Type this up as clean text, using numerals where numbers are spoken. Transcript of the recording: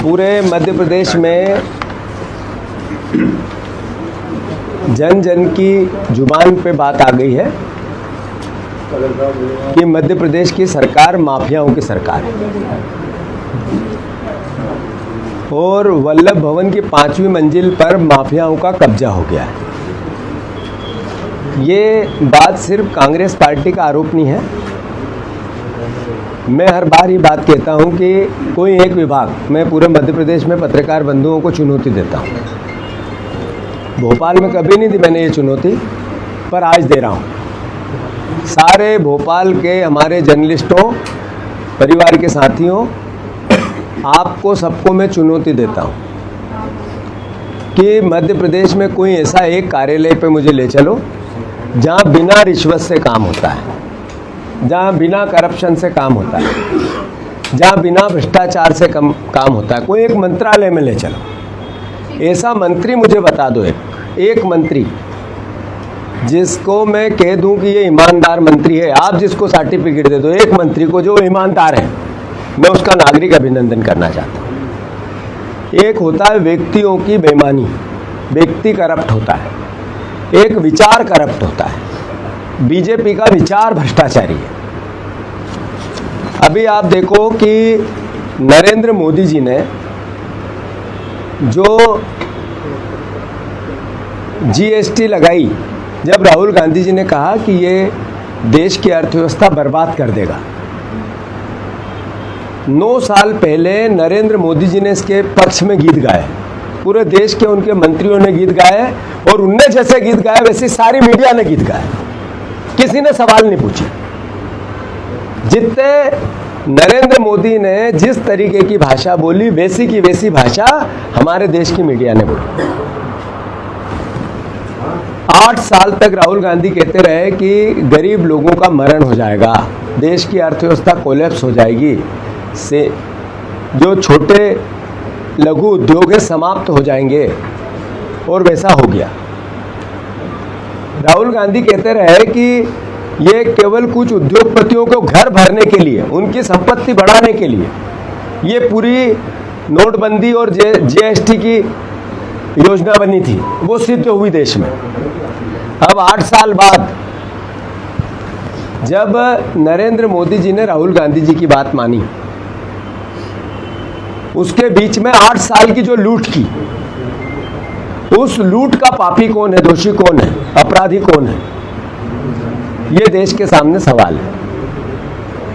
पूरे मध्य प्रदेश में जन जन की जुबान पे बात आ गई है कि मध्य प्रदेश की सरकार माफियाओं की सरकार है और वल्लभ भवन की 5वीं मंजिल पर माफियाओं का कब्जा हो गया है। ये बात सिर्फ कांग्रेस पार्टी का आरोप नहीं है। मैं हर बार ये बात कहता हूं कि कोई एक विभाग, मैं पूरे मध्य प्रदेश में पत्रकार बंधुओं को चुनौती देता हूं। भोपाल में कभी नहीं दी मैंने ये चुनौती, पर आज दे रहा हूं। सारे भोपाल के हमारे जर्नलिस्टों, परिवार के साथियों, आपको सबको मैं चुनौती देता हूं कि मध्य प्रदेश में कोई ऐसा एक कार्यालय पे मुझे ले चलो जहां बिना रिश्वत से काम होता है, जहां बिना करप्शन से काम होता है, जहां बिना भ्रष्टाचार से काम होता है। कोई एक मंत्रालय में ले चलो, ऐसा मंत्री मुझे बता दो, एक मंत्री जिसको मैं कह दूं कि ये ईमानदार मंत्री है। आप जिसको सर्टिफिकेट दे दो, एक मंत्री को जो ईमानदार है, मैं उसका नागरिक अभिनंदन करना चाहता हूं। एक होता है व्यक्तियों की बेईमानी, व्यक्ति करप्ट होता है, एक विचार करप्ट होता है। बीजेपी का विचार भ्रष्टाचारी है। अभी आप देखो कि नरेंद्र मोदी जी ने जो जीएसटी लगाई, जब राहुल गांधी जी ने कहा कि ये देश की अर्थव्यवस्था बर्बाद कर देगा, 9 साल पहले नरेंद्र मोदी जी ने इसके पक्ष में गीत गाए, पूरे देश के उनके मंत्रियों ने गीत गाए और उनने जैसे गीत गाए वैसे सारी मीडिया ने गीत गाए, किसी ने सवाल नहीं पूछे। जितने नरेंद्र मोदी ने जिस तरीके की भाषा बोली, वैसी की वैसी भाषा हमारे देश की मीडिया ने बोली। 8 साल तक राहुल गांधी कहते रहे कि गरीब लोगों का मरण हो जाएगा, देश की अर्थव्यवस्था कोलैप्स हो जाएगी, से जो छोटे लघु उद्योग है समाप्त हो जाएंगे, और वैसा हो गया। राहुल गांधी कहते रहे कि ये केवल कुछ उद्योगपतियों को घर भरने के लिए, उनकी संपत्ति बढ़ाने के लिए ये पूरी नोटबंदी और जीएसटी की योजना बनी थी, वो सिद्ध हुई देश में। अब 8 साल बाद जब नरेंद्र मोदी जी ने राहुल गांधी जी की बात मानी, उसके बीच में 8 साल की जो लूट की, उस लूट का पापी कौन है, दोषी कौन है, अपराधी कौन है, ये देश के सामने सवाल है।